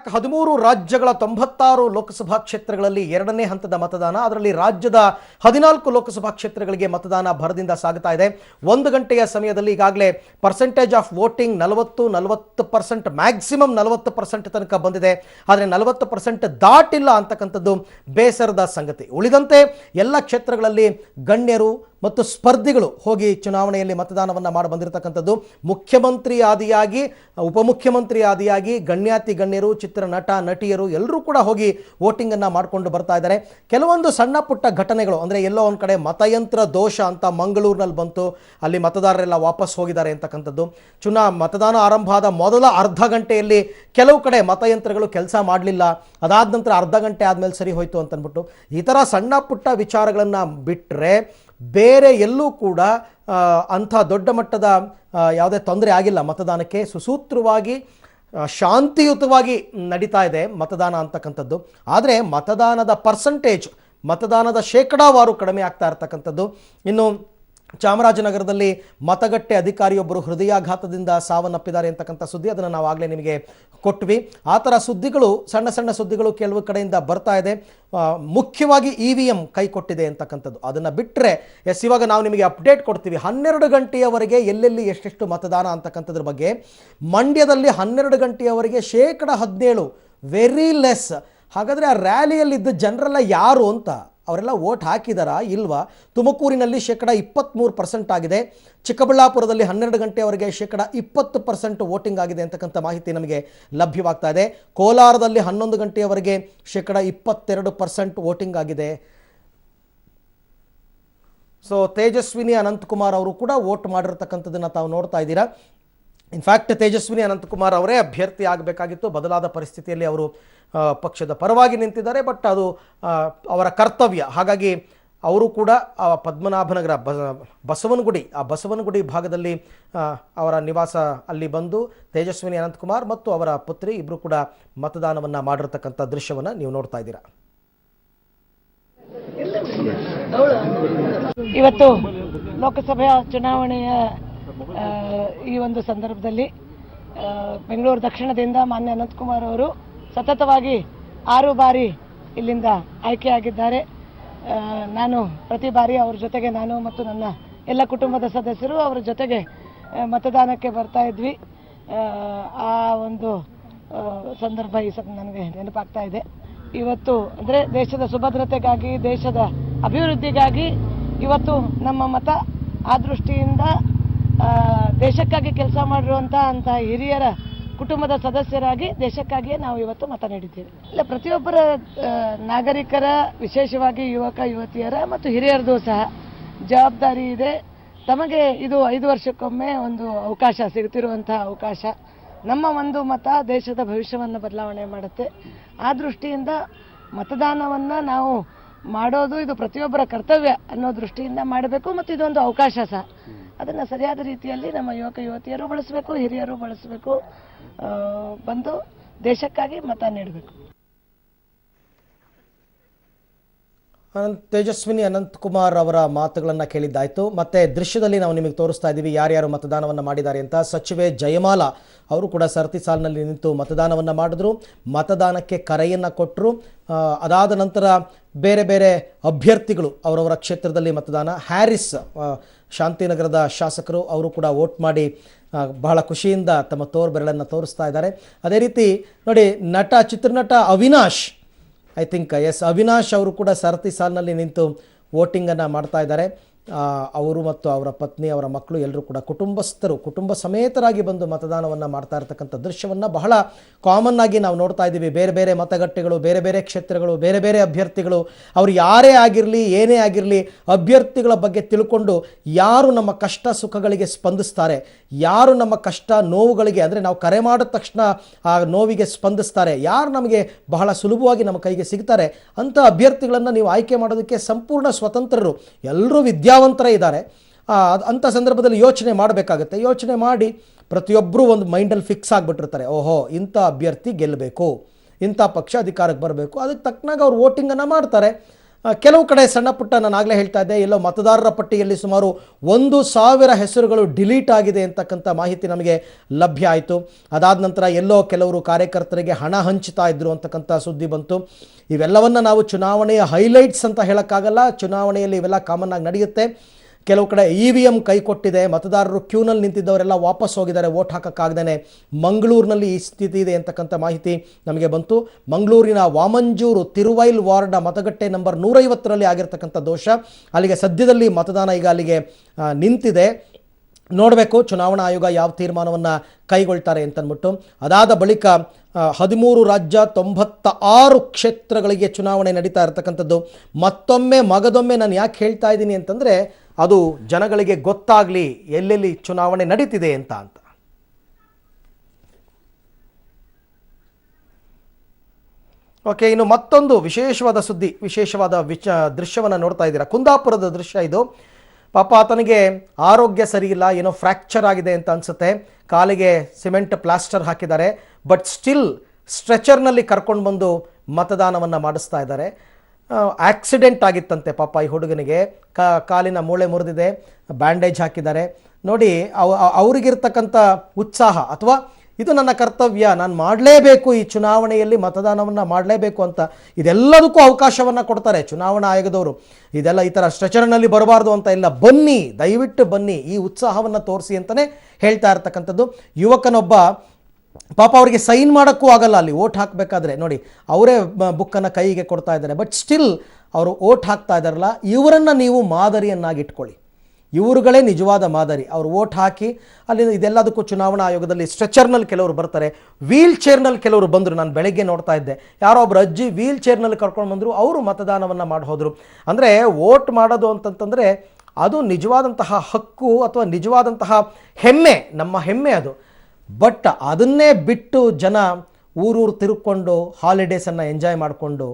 13 ರಾಜ್ಯಗಳ 96 ಲೋಕಸಭಾ ಕ್ಷೇತ್ರಗಳಲ್ಲಿ ಎರಡನೇ ಹಂತದ ಮತದಾನ. ಅದರಲ್ಲಿ ರಾಜ್ಯದ 14 ಲೋಕಸಭಾ ಕ್ಷೇತ್ರಗಳಿಗೆ ಮತದಾನ ಭರದಿಂದ ಸಾಗುತ್ತಾ ಇದೆ. 1 ಗಂಟೆಯ ಸಮಯದಲ್ಲಿ ಈಗಾಗಲೇ ಪರ್ಸೆಂಟೇಜ್ ಆಫ್ ವೋಟಿಂಗ್ 40% ಮ್ಯಾಕ್ಸಿಮಮ್ 40% ತನಕ ಬಂದಿದೆ. ಆದರೆ 40% ದಾಟಿಲ್ಲ ಅಂತಕ್ಕಂಥದ್ದು ಬೇಸರದ ಸಂಗತಿ. ಉಳಿದಂತೆ ಎಲ್ಲ ಕ್ಷೇತ್ರಗಳಲ್ಲಿ ಗಣ್ಯರು ಮತ್ತು ಸ್ಪರ್ಧಿಗಳು ಹೋಗಿ ಚುನಾವಣೆಯಲ್ಲಿ ಮತದಾನವನ್ನು ಮಾಡಿ ಬಂದಿರತಕ್ಕಂಥದ್ದು. ಮುಖ್ಯಮಂತ್ರಿ ಆದಿಯಾಗಿ, ಉಪಮುಖ್ಯಮಂತ್ರಿ ಆದಿಯಾಗಿ ಗಣ್ಯಾತಿ ಗಣ್ಯರು, ಚಿತ್ರ ನಟ ನಟಿಯರು ಎಲ್ಲರೂ ಕೂಡ ಹೋಗಿ ವೋಟಿಂಗನ್ನು ಮಾಡಿಕೊಂಡು ಬರ್ತಾ ಇದ್ದಾರೆ. ಕೆಲವೊಂದು ಸಣ್ಣ ಪುಟ್ಟ ಘಟನೆಗಳು, ಅಂದರೆ ಎಲ್ಲೋ ಒಂದು ಕಡೆ ಮತಯಂತ್ರ ದೋಷ ಅಂತ ಮಂಗಳೂರಿನಲ್ಲಿ ಬಂತು, ಅಲ್ಲಿ ಮತದಾರರೆಲ್ಲ ವಾಪಸ್ ಹೋಗಿದ್ದಾರೆ ಅಂತಕ್ಕಂಥದ್ದು. ಮತದಾನ ಆರಂಭ ಆದ ಮೊದಲ ಅರ್ಧ ಗಂಟೆಯಲ್ಲಿ ಕೆಲವು ಕಡೆ ಮತಯಂತ್ರಗಳು ಕೆಲಸ ಮಾಡಲಿಲ್ಲ, ಅದಾದ ನಂತರ ಅರ್ಧ ಗಂಟೆ ಆದಮೇಲೆ ಸರಿ ಹೋಯಿತು ಅಂತಂದ್ಬಿಟ್ಟು ಈ ಥರ ಸಣ್ಣ ಪುಟ್ಟ ವಿಚಾರಗಳನ್ನು ಬಿಟ್ಟರೆ ಬೇರೆ ಎಲ್ಲೂ ಕೂಡ ಅಂಥ ದೊಡ್ಡ ಮಟ್ಟದ ಯಾವುದೇ ತೊಂದರೆ ಆಗಿಲ್ಲ. ಮತದಾನಕ್ಕೆ ಸುಸೂತ್ರವಾಗಿ ಶಾಂತಿಯುತವಾಗಿ ನಡೀತಾ ಇದೆ ಮತದಾನ ಅಂತಕ್ಕಂಥದ್ದು. ಆದರೆ ಮತದಾನದ ಪರ್ಸೆಂಟೇಜ್, ಮತದಾನದ ಶೇಕಡಾವಾರು ಕಡಿಮೆ ಆಗ್ತಾ ಇರ್ತಕ್ಕಂಥದ್ದು. ಇನ್ನು ಚಾಮರಾಜನಗರದಲ್ಲಿ ಮತಗಟ್ಟೆ ಅಧಿಕಾರಿಯೊಬ್ಬರು ಹೃದಯಾಘಾತದಿಂದ ಸಾವನ್ನಪ್ಪಿದ್ದಾರೆ ಅಂತಕ್ಕಂಥ ಸುದ್ದಿ, ಅದನ್ನು ನಾವು ಆಗಲೇ ನಿಮಗೆ ಕೊಟ್ವಿ. ಆ ಥರ ಸುದ್ದಿಗಳು, ಸಣ್ಣ ಸಣ್ಣ ಸುದ್ದಿಗಳು ಕೆಲವು ಕಡೆಯಿಂದ ಬರ್ತಾ ಇದೆ. ಮುಖ್ಯವಾಗಿ EVM ಕೈ ಕೊಟ್ಟಿದೆ ಅಂತಕ್ಕಂಥದ್ದು. ಅದನ್ನು ಬಿಟ್ಟರೆ ಇವಾಗ ನಾವು ನಿಮಗೆ ಅಪ್ಡೇಟ್ ಕೊಡ್ತೀವಿ 12 ಗಂಟೆಯವರೆಗೆ ಎಲ್ಲೆಲ್ಲಿ ಎಷ್ಟೆಷ್ಟು ಮತದಾನ ಅಂತಕ್ಕಂಥದ್ರ ಬಗ್ಗೆ. ಮಂಡ್ಯದಲ್ಲಿ 12 ಗಂಟೆಯವರೆಗೆ 17%, ವೆರಿ ಲೆಸ್. ಹಾಗಾದರೆ ಆ ರ್ಯಾಲಿಯಲ್ಲಿದ್ದ ಜನರೆಲ್ಲ ಯಾರು ಅಂತ, ಅವರೆಲ್ಲ ವೋಟ್ ಹಾಕಿದಾರಾ ಇಲ್ವಾ? ತುಮಕೂರಿನಲ್ಲಿ 23% ಆಗಿದೆ. ಚಿಕ್ಕಬಳ್ಳಾಪುರದಲ್ಲಿ 12 ಗಂಟೆಯವರೆಗೆ 20% ವೋಟಿಂಗ್ ಆಗಿದೆ ಅಂತಕ್ಕಂಥ ಮಾಹಿತಿ ನಮಗೆ ಲಭ್ಯವಾಗ್ತಾ ಇದೆ. ಕೋಲಾರದಲ್ಲಿ 11 ಗಂಟೆಯವರೆಗೆ 22% ವೋಟಿಂಗ್ ಆಗಿದೆ. ಸೊ ತೇಜಸ್ವಿನಿ ಅನಂತಕುಮಾರ್ ಅವರು ಕೂಡ ವೋಟ್ ಮಾಡಿರ್ತಕ್ಕಂಥದ್ದನ್ನು ತಾವು ನೋಡ್ತಾ ಇದ್ದೀರಾ. ಇನ್ಫ್ಯಾಕ್ಟ್ ತೇಜಸ್ವಿನಿ ಅನಂತಕುಮಾರ್ ಅವರೇ ಅಭ್ಯರ್ಥಿ ಆಗಬೇಕಾಗಿತ್ತು. ಬದಲಾದ ಪರಿಸ್ಥಿತಿಯಲ್ಲಿ ಅವರು ಪಕ್ಷದ ಪರವಾಗಿ ನಿಂತಿದ್ದಾರೆ. ಬಟ್ ಅದು ಅವರ ಕರ್ತವ್ಯ. ಹಾಗಾಗಿ ಅವರು ಕೂಡ ಪದ್ಮನಾಭನಗರ ಬಸವನಗುಡಿ, ಆ ಬಸವನಗುಡಿ ಭಾಗದಲ್ಲಿ ಅವರ ನಿವಾಸ ಅಲ್ಲಿ ಬಂದು ತೇಜಸ್ವಿನಿ ಅನಂತಕುಮಾರ್ ಮತ್ತು ಅವರ ಪುತ್ರಿ ಇಬ್ಬರು ಕೂಡ ಮತದಾನವನ್ನು ಮಾಡಿರ್ತಕ್ಕಂಥ ದೃಶ್ಯವನ್ನು ನೀವು ನೋಡ್ತಾ ಇದ್ದೀರಾ. ಇವತ್ತು ಲೋಕಸಭೆಯ ಚುನಾವಣೆಯ ಈ ಒಂದು ಸಂದರ್ಭದಲ್ಲಿ ಬೆಂಗಳೂರು ದಕ್ಷಿಣದಿಂದ ಮಾನ್ಯ ಅನಂತಕುಮಾರ್ ಅವರು ಸತತವಾಗಿ 6 ಬಾರಿ ಇಲ್ಲಿಂದ ಆಯ್ಕೆಯಾಗಿದ್ದಾರೆ. ನಾನು ಪ್ರತಿ ಬಾರಿ ಅವ್ರ ಜೊತೆಗೆ, ನಾನು ಮತ್ತು ನನ್ನ ಎಲ್ಲ ಕುಟುಂಬದ ಸದಸ್ಯರು ಅವರ ಜೊತೆಗೆ ಮತದಾನಕ್ಕೆ ಬರ್ತಾ ಇದ್ವಿ. ಆ ಒಂದು ಸಂದರ್ಭ ಈ ನನಗೆ ನೆನಪಾಗ್ತಾ ಇದೆ. ಇವತ್ತು ಅಂದರೆ ದೇಶದ ಸುಭದ್ರತೆಗಾಗಿ, ದೇಶದ ಅಭಿವೃದ್ಧಿಗಾಗಿ ಇವತ್ತು ನಮ್ಮ ಮತ ಆ ದೃಷ್ಟಿಯಿಂದ ದೇಶಕ್ಕಾಗಿ ಕೆಲಸ ಮಾಡಿರುವಂಥ ಹಿರಿಯರ ಕುಟುಂಬದ ಸದಸ್ಯರಾಗಿ ದೇಶಕ್ಕಾಗಿಯೇ ನಾವು ಇವತ್ತು ಮತ ನೀಡಿದ್ದೇವೆ. ಇಲ್ಲ, ಪ್ರತಿಯೊಬ್ಬರ ನಾಗರಿಕರ, ವಿಶೇಷವಾಗಿ ಯುವಕ ಯುವತಿಯರ ಮತ್ತು ಹಿರಿಯರದು ಸಹ ಜವಾಬ್ದಾರಿ ಇದೆ. ತಮಗೆ ಇದು 5 ವರ್ಷಕ್ಕೊಮ್ಮೆ ಒಂದು ಅವಕಾಶ ಸಿಗುತ್ತಿರುವಂಥ ಅವಕಾಶ. ನಮ್ಮ ಒಂದು ಮತ ದೇಶದ ಭವಿಷ್ಯವನ್ನು ಬದಲಾವಣೆ ಮಾಡುತ್ತೆ. ಆ ದೃಷ್ಟಿಯಿಂದ ಮತದಾನವನ್ನು ನಾವು ಮಾಡೋದು ಇದು ಪ್ರತಿಯೊಬ್ಬರ ಕರ್ತವ್ಯ ಅನ್ನೋ ದೃಷ್ಟಿಯಿಂದ ಮಾಡಬೇಕು. ಮತ್ತು ಇದೊಂದು ಅವಕಾಶ ಸಹ. ಅದನ್ನು ಸರಿಯಾದ ರೀತಿಯಲ್ಲಿ ನಮ್ಮ ಯುವಕ ಯುವತಿಯರು ಬಳಸಬೇಕು, ಹಿರಿಯರು ಬಳಸಬೇಕು, ಬಂದು ದೇಶಕ್ಕಾಗಿ ಮತ ನೀಡಬೇಕು. ತೇಜಸ್ವಿನಿ ಅನಂತಕುಮಾರ್ ಅವರ ಮಾತುಗಳನ್ನು ಕೇಳಿದ್ದಾಯಿತು. ಮತ್ತು ದೃಶ್ಯದಲ್ಲಿ ನಾವು ನಿಮಗೆ ತೋರಿಸ್ತಾ ಇದ್ದೀವಿ ಯಾರ್ಯಾರು ಮತದಾನವನ್ನು ಮಾಡಿದ್ದಾರೆ ಅಂತ. ಸಚಿವೆ ಜಯಮಾಲಾ ಅವರು ಕೂಡ ಸರತಿ ಸಾಲಿನಲ್ಲಿ ನಿಂತು ಮತದಾನವನ್ನು ಮಾಡಿದ್ರು, ಮತದಾನಕ್ಕೆ ಕರೆಯನ್ನು ಕೊಟ್ಟರು. ಅದಾದ ನಂತರ ಬೇರೆ ಬೇರೆ ಅಭ್ಯರ್ಥಿಗಳು ಅವರವರ ಕ್ಷೇತ್ರದಲ್ಲಿ ಮತದಾನ. ಹ್ಯಾರಿಸ್ ಶಾಂತಿನಗರದ ಶಾಸಕರು, ಅವರು ಕೂಡ ವೋಟ್ ಮಾಡಿ ಬಹಳ ಖುಷಿಯಿಂದ ತಮ್ಮ ಬೆರಳನ್ನು ತೋರಿಸ್ತಾ ಇದ್ದಾರೆ. ಅದೇ ರೀತಿ ನೋಡಿ, ಚಿತ್ರನಟ ಅವಿನಾಶ್, ಅವಿನಾಶ್ ಅವರು ಕೂಡ ಸರತಿ ಸಾಲಿನಲ್ಲಿ ನಿಂತು ವೋಟಿಂಗನ್ನು ಮಾಡ್ತಾ ಇದ್ದಾರೆ. ಅವರು ಮತ್ತು ಅವರ ಪತ್ನಿ, ಅವರ ಮಕ್ಕಳು ಎಲ್ಲರೂ ಕೂಡ ಕುಟುಂಬ ಸಮೇತರಾಗಿ ಬಂದು ಮತದಾನವನ್ನು ಮಾಡ್ತಾ ಇರತಕ್ಕಂಥ ದೃಶ್ಯವನ್ನು ಬಹಳ ಕಾಮನ್ ಆಗಿ ನಾವು ನೋಡ್ತಾ ಇದ್ದೀವಿ. ಬೇರೆ ಬೇರೆ ಮತಗಟ್ಟೆಗಳು, ಬೇರೆ ಬೇರೆ ಕ್ಷೇತ್ರಗಳು, ಬೇರೆ ಬೇರೆ ಅಭ್ಯರ್ಥಿಗಳು, ಅವರು ಯಾರೇ ಆಗಿರಲಿ, ಏನೇ ಆಗಿರಲಿ, ಅಭ್ಯರ್ಥಿಗಳ ಬಗ್ಗೆ ತಿಳ್ಕೊಂಡು ಯಾರು ನಮ್ಮ ಕಷ್ಟ ಸುಖಗಳಿಗೆ ಸ್ಪಂದಿಸ್ತಾರೆ, ಯಾರು ನಮ್ಮ ಕಷ್ಟ ನೋವುಗಳಿಗೆ, ಅಂದರೆ ನಾವು ಕರೆ ಮಾಡಿದ ತಕ್ಷಣ ಆ ನೋವಿಗೆ ಸ್ಪಂದಿಸ್ತಾರೆ, ಯಾರು ನಮಗೆ ಬಹಳ ಸುಲಭವಾಗಿ ನಮ್ಮ ಕೈಗೆ ಸಿಗ್ತಾರೆ ಅಂಥ ಅಭ್ಯರ್ಥಿಗಳನ್ನು ನೀವು ಆಯ್ಕೆ ಮಾಡೋದಕ್ಕೆ ಸಂಪೂರ್ಣ ಸ್ವತಂತ್ರರು. ಎಲ್ಲರೂ ವಿದ್ಯಾವಂತರೇ ಇದ್ದಾರೆ. ಅಂಥ ಸಂದರ್ಭದಲ್ಲಿ ಯೋಚನೆ ಮಾಡಬೇಕಾಗುತ್ತೆ. ಯೋಚನೆ ಮಾಡಿ ಪ್ರತಿಯೊಬ್ಬರೂ ಒಂದು ಮೈಂಡಲ್ಲಿ ಫಿಕ್ಸ್ ಆಗಿಬಿಟ್ಟಿರ್ತಾರೆ, ಓಹೋ ಇಂಥ ಅಭ್ಯರ್ಥಿ ಗೆಲ್ಲಬೇಕು, ಇಂಥ ಪಕ್ಷ ಅಧಿಕಾರಕ್ಕೆ ಬರಬೇಕು, ಅದಕ್ಕೆ ತಕ್ಕನಾಗ ಅವ್ರು ವೋಟಿಂಗನ್ನು ಮಾಡ್ತಾರೆ. ಕೆಲವು ಕಡೆ ಸಣ್ಣ ಪುಟ್ಟ ನಾನು ಆಗಲೇ ಹೇಳ್ತಾ ಇದ್ದೆ, ಎಲ್ಲೋ ಮತದಾರರ ಪಟ್ಟಿಯಲ್ಲಿ ಸುಮಾರು 1,000 ಹೆಸರುಗಳು ಡಿಲೀಟ್ ಆಗಿದೆ ಅಂತಕ್ಕಂಥ ಮಾಹಿತಿ ನಮಗೆ ಲಭ್ಯ ಆಯಿತು. ಅದಾದ ನಂತರ ಎಲ್ಲೋ ಕೆಲವರು ಕಾರ್ಯಕರ್ತರಿಗೆ ಹಣ ಹಂಚ್ತಾ ಇದ್ರು ಅಂತಕ್ಕಂಥ ಸುದ್ದಿ ಬಂತು. ಇವೆಲ್ಲವನ್ನು ನಾವು ಚುನಾವಣೆಯ ಹೈಲೈಟ್ಸ್ ಅಂತ ಹೇಳೋಕ್ಕಾಗಲ್ಲ. ಚುನಾವಣೆಯಲ್ಲಿ ಇವೆಲ್ಲ ಕಾಮನ್ ಆಗಿ ನಡೆಯುತ್ತೆ. ಕೆಲವು ಕಡೆ EVM ಕೈ ಕೊಟ್ಟಿದೆ, ಮತದಾರರು ಕ್ಯೂನಲ್ಲಿ ನಿಂತಿದ್ದವರೆಲ್ಲ ವಾಪಸ್ ಹೋಗಿದ್ದಾರೆ ವೋಟ್ ಹಾಕೋಕ್ಕಾಗ್ದೇ. ಮಂಗಳೂರಿನಲ್ಲಿ ಈ ಸ್ಥಿತಿ ಇದೆ ಅಂತಕ್ಕಂಥ ಮಾಹಿತಿ ನಮಗೆ ಬಂತು. ಮಂಗಳೂರಿನ ವಾಮಂಜೂರು ತಿರುವೈಲ್ ವಾರ್ಡ್ನ ಮತಗಟ್ಟೆ ನಂಬರ್ 150ರಲ್ಲಿ ಆಗಿರ್ತಕ್ಕಂಥ ದೋಷ. ಅಲ್ಲಿಗೆ ಸದ್ಯದಲ್ಲಿ ಮತದಾನ ಈಗ ಅಲ್ಲಿಗೆ ನಿಂತಿದೆ. ನೋಡಬೇಕು ಚುನಾವಣಾ ಆಯೋಗ ಯಾವ ತೀರ್ಮಾನವನ್ನು ಕೈಗೊಳ್ತಾರೆ ಅಂತಂದ್ಬಿಟ್ಟು. ಅದಾದ ಬಳಿಕ 13 ರಾಜ್ಯ 96 ಕ್ಷೇತ್ರಗಳಿಗೆ ಚುನಾವಣೆ ನಡೀತಾ ಇರತಕ್ಕಂಥದ್ದು. ಮತ್ತೊಮ್ಮೆ ಮಗದೊಮ್ಮೆ ನಾನು ಯಾಕೆ ಹೇಳ್ತಾ ಇದ್ದೀನಿ ಅಂತಂದರೆ, ಅದು ಜನಗಳಿಗೆ ಗೊತ್ತಾಗಲಿ ಎಲ್ಲೆಲ್ಲಿ ಚುನಾವಣೆ ನಡೀತಿದೆ ಅಂತ. ಓಕೆ, ಇನ್ನು ಮತ್ತೊಂದು ವಿಶೇಷವಾದ ಸುದ್ದಿ, ವಿಶೇಷವಾದ ದೃಶ್ಯವನ್ನು ನೋಡ್ತಾ ಇದ್ದೀರಾ. ಕುಂದಾಪುರದ ದೃಶ್ಯ ಇದು. ಪಾಪ ಆತನಿಗೆ ಆರೋಗ್ಯ ಸರಿಯಿಲ್ಲ, ಏನೋ ಫ್ರ್ಯಾಕ್ಚರ್ ಆಗಿದೆ ಅಂತ ಅನಿಸುತ್ತೆ. ಕಾಲಿಗೆ ಸಿಮೆಂಟ್ ಪ್ಲಾಸ್ಟರ್ ಹಾಕಿದ್ದಾರೆ. ಬಟ್ ಸ್ಟಿಲ್ ಸ್ಟ್ರೆಚರ್ನಲ್ಲಿ ಕರ್ಕೊಂಡು ಬಂದು ಮತದಾನವನ್ನು ಮಾಡಿಸ್ತಾ ಇದ್ದಾರೆ. ಆಕ್ಸಿಡೆಂಟ್ ಆಗಿತ್ತಂತೆ ಪಾಪ ಈ ಹುಡುಗನಿಗೆ. ಕಾಲಿನ ಮೂಳೆ ಮುರಿದಿದೆ, ಬ್ಯಾಂಡೇಜ್ ಹಾಕಿದ್ದಾರೆ. ನೋಡಿ ಅವರಿಗಿರ್ತಕ್ಕಂಥ ಉತ್ಸಾಹ, ಅಥವಾ ಇದು ನನ್ನ ಕರ್ತವ್ಯ, ನಾನು ಮಾಡಲೇಬೇಕು, ಈ ಚುನಾವಣೆಯಲ್ಲಿ ಮತದಾನವನ್ನು ಮಾಡಲೇಬೇಕು ಅಂತ ಇದೆಲ್ಲದಕ್ಕೂ ಅವಕಾಶವನ್ನು ಕೊಡ್ತಾರೆ ಚುನಾವಣಾ ಆಯೋಗದವರು. ಇದೆಲ್ಲ ಈ ಥರ ಸ್ಟ್ರೆಚರ್ನಲ್ಲಿ ಬರಬಾರ್ದು ಅಂತ ಇಲ್ಲ, ಬನ್ನಿ, ದಯವಿಟ್ಟು ಬನ್ನಿ, ಈ ಉತ್ಸಾಹವನ್ನು ತೋರಿಸಿ ಅಂತಲೇ ಹೇಳ್ತಾ ಇರ್ತಕ್ಕಂಥದ್ದು. ಯುವಕನೊಬ್ಬ ಪಾಪ ಅವರಿಗೆ ಸೈನ್ ಮಾಡೋಕ್ಕೂ ಆಗಲ್ಲ ಅಲ್ಲಿ ಓಟ್ ಹಾಕಬೇಕಾದ್ರೆ. ನೋಡಿ ಅವರೇ ಬುಕ್ಕನ್ನು ಕೈಗೆ ಕೊಡ್ತಾ ಇದ್ದಾರೆ. ಬಟ್ ಸ್ಟಿಲ್ ಅವರು ಓಟ್ ಹಾಕ್ತಾ ಇದ್ದಾರಲ್ಲ, ಇವರನ್ನು ನೀವು ಮಾದರಿಯನ್ನಾಗಿ ಇಟ್ಕೊಳ್ಳಿ. ಇವರುಗಳೇ ನಿಜವಾದ ಮಾದರಿ. ಅವರು ಓಟ್ ಹಾಕಿ ಅಲ್ಲಿ ಇದೆಲ್ಲದಕ್ಕೂ ಚುನಾವಣಾ ಆಯೋಗದಲ್ಲಿ ಸ್ಟ್ರೆಚರ್ನಲ್ಲಿ ಕೆಲವರು ಬರ್ತಾರೆ, ವೀಲ್ ಚೇರ್ನಲ್ಲಿ ಕೆಲವರು ಬಂದರು. ನಾನು ಬೆಳಗ್ಗೆ ನೋಡ್ತಾ ಇದ್ದೆ, ಯಾರೋ ಒಬ್ಬರು ಅಜ್ಜಿ ವೀಲ್ ಚೇರ್ನಲ್ಲಿ ಕರ್ಕೊಂಡು ಬಂದರು, ಅವರು ಮತದಾನವನ್ನು ಮಾಡಿ ಹೋದರು. ಅಂದರೆ ವೋಟ್ ಮಾಡೋದು ಅಂತಂತಂದರೆ ಅದು ನಿಜವಾದಂತಹ ಹಕ್ಕು ಅಥವಾ ನಿಜವಾದಂತಹ ಹೆಮ್ಮೆ, ನಮ್ಮ ಹೆಮ್ಮೆ ಅದು. ಬಟ್ ಅದನ್ನೇ ಬಿಟ್ಟು ಜನ ಊರೂರು ತಿರುಗಿಕೊಂಡು ಹಾಲಿಡೇಸನ್ನು ಎಂಜಾಯ್ ಮಾಡಿಕೊಂಡು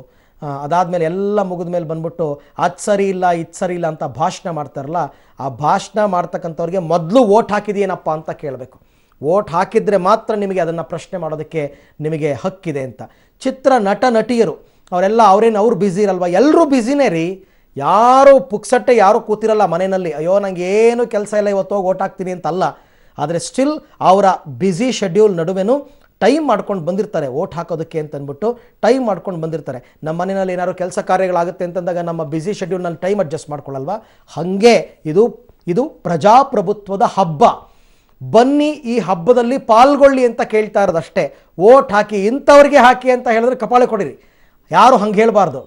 ಅದಾದಮೇಲೆ ಎಲ್ಲ ಮುಗಿದ ಮೇಲೆ ಬಂದ್ಬಿಟ್ಟು ಅದು ಸರಿ ಇಲ್ಲ ಇದು ಸರಿ ಇಲ್ಲ ಅಂತ ಭಾಷಣ ಮಾಡ್ತಾರಲ್ಲ, ಆ ಭಾಷಣ ಮಾಡ್ತಕ್ಕಂಥವ್ರಿಗೆ ಮೊದಲು ವೋಟ್ ಹಾಕಿದೆಯೇನಪ್ಪ ಅಂತ ಕೇಳಬೇಕು. ವೋಟ್ ಹಾಕಿದರೆ ಮಾತ್ರ ನಿಮಗೆ ಅದನ್ನು ಪ್ರಶ್ನೆ ಮಾಡೋದಕ್ಕೆ ನಿಮಗೆ ಹಕ್ಕಿದೆ ಅಂತ. ಚಿತ್ರ ನಟ ನಟಿಯರು ಅವರೆಲ್ಲ ಅವ್ರು ಬ್ಯುಸಿ ಇರಲ್ವ? ಎಲ್ಲರೂ ಬ್ಯುಸಿನೇ ರೀ. ಯಾರು ಪುಕ್ಸಟ್ಟೆ ಯಾರೂ ಕೂತಿರಲ್ಲ ಮನೆಯಲ್ಲಿ, ಅಯ್ಯೋ ನನಗೆ ಏನು ಕೆಲಸ ಇಲ್ಲ ಇವತ್ತು ಹೋಗಿ ವೋಟ್ ಹಾಕ್ತೀನಿ ಅಂತಲ್ಲ. ಆದರೆ ಸ್ಟಿಲ್ ಅವರ ಬ್ಯುಸಿ ಶೆಡ್ಯೂಲ್ ನಡುವೆನೂ ಟೈಮ್ ಮಾಡ್ಕೊಂಡು ಬಂದಿರ್ತಾರೆ ವೋಟ್ ಹಾಕೋದಕ್ಕೆ ಅಂತಂದ್ಬಿಟ್ಟು ಟೈಮ್ ಮಾಡ್ಕೊಂಡು ಬಂದಿರ್ತಾರೆ. ನಮ್ಮ ಮನೆಯಲ್ಲಿ ಏನಾದ್ರು ಕೆಲಸ ಕಾರ್ಯಗಳಾಗುತ್ತೆ ಅಂತಂದಾಗ ನಮ್ಮ ಬ್ಯುಸಿ ಶೆಡ್ಯೂಲ್ನಲ್ಲಿ ಟೈಮ್ ಅಡ್ಜಸ್ಟ್ ಮಾಡ್ಕೊಳ್ಳಲ್ವಾ? ಹಾಗೆ ಇದು ಪ್ರಜಾಪ್ರಭುತ್ವದ ಹಬ್ಬ. ಬನ್ನಿ ಈ ಹಬ್ಬದಲ್ಲಿ ಪಾಲ್ಗೊಳ್ಳಿ ಅಂತ ಕೇಳ್ತಾ ಇರೋದಷ್ಟೇ. ವೋಟ್ ಹಾಕಿ, ಇಂಥವ್ರಿಗೆ ಹಾಕಿ ಅಂತ ಹೇಳಿದ್ರೆ ಕಪಾಳೆ ಕೊಡಿರಿ, ಯಾರು ಹಂಗೆ ಹೇಳಬಾರ್ದು.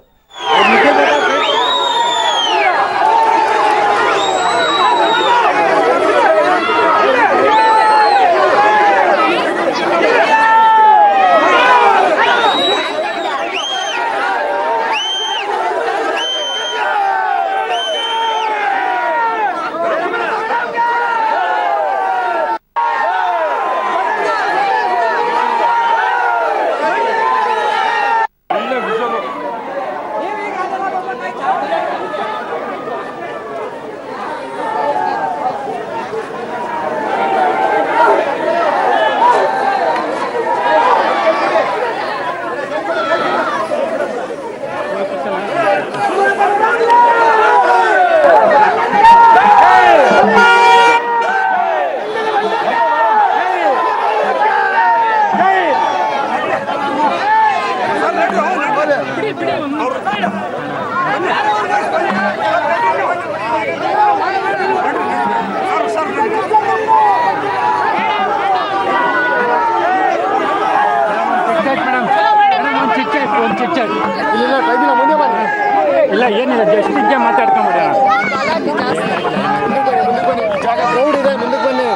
ಇಲ್ಲ ಏನಿಲ್ಲ, ಜಸ್ಟ್ ಹಿಂಗೆ ಮಾತಾಡ್ಕೊಂಬಿಡಿ.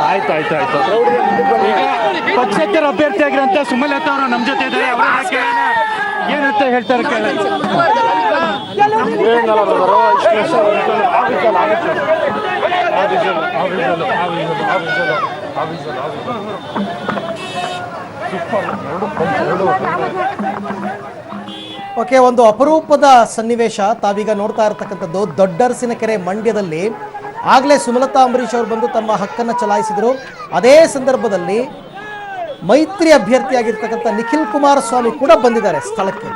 ಆಯ್ತು ಆಯ್ತು ಆಯ್ತು. ಈಗ ಪಕ್ಷೇತರ ಅಭ್ಯರ್ಥಿ ಆಗಿರೋಂಥ ಸುಮಲತಾ ಅವರು ನಮ್ಮ ಜೊತೆ ಇದ್ದಾರೆ. ಅವರ ಏನಂತ ಹೇಳ್ತಾರೆ ಕೇಳಿ. ಓಕೆ, ಒಂದು ಅಪರೂಪದ ಸನ್ನಿವೇಶ ತಾವೀಗ ನೋಡ್ತಾ ಇರತಕ್ಕಂಥದ್ದು ದೊಡ್ಡರಸಿನಕೆರೆ ಮಂಡ್ಯದಲ್ಲಿ. ಆಗಲೇ ಸುಮಲತಾ ಅಂಬರೀಶ್ ಅವರು ಬಂದು ತಮ್ಮ ಹಕ್ಕನ್ನು ಚಲಾಯಿಸಿದರು. ಅದೇ ಸಂದರ್ಭದಲ್ಲಿ ಮೈತ್ರಿ ಅಭ್ಯರ್ಥಿಯಾಗಿರ್ತಕ್ಕಂಥ ನಿಖಿಲ್ ಕುಮಾರಸ್ವಾಮಿ ಕೂಡ ಬಂದಿದ್ದಾರೆ ಸ್ಥಳಕ್ಕೆ.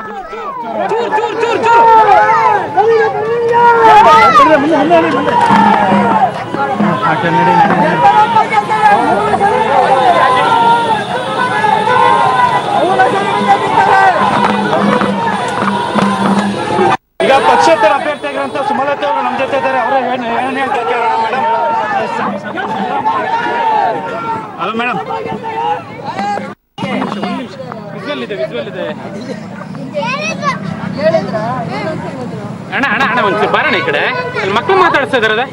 ಈಗ ಪಕ್ಷೇತರ ಅಭ್ಯರ್ಥಿಯಾಗಿರುವಂತ ಸುಮಲತಾ ಅವರು ನಮ್ಮ ಜೊತೆ ಇದ್ದಾರೆ. ಅವರು ಏನ್ ಹೇಳ್ತಾರೆ ಮೇಡಮ್? ಹಲೋ ಮೇಡಮ್, ವಿಜುವಲ್ ಇದೆ. ಅಣ್ಣ ಒಂದ್ಸಲ ಬರೋಣ ಈ ಕಡೆ. ಮಕ್ಕಳು ಮಾತಾಡ್ತಾ ಇದಾರೆ.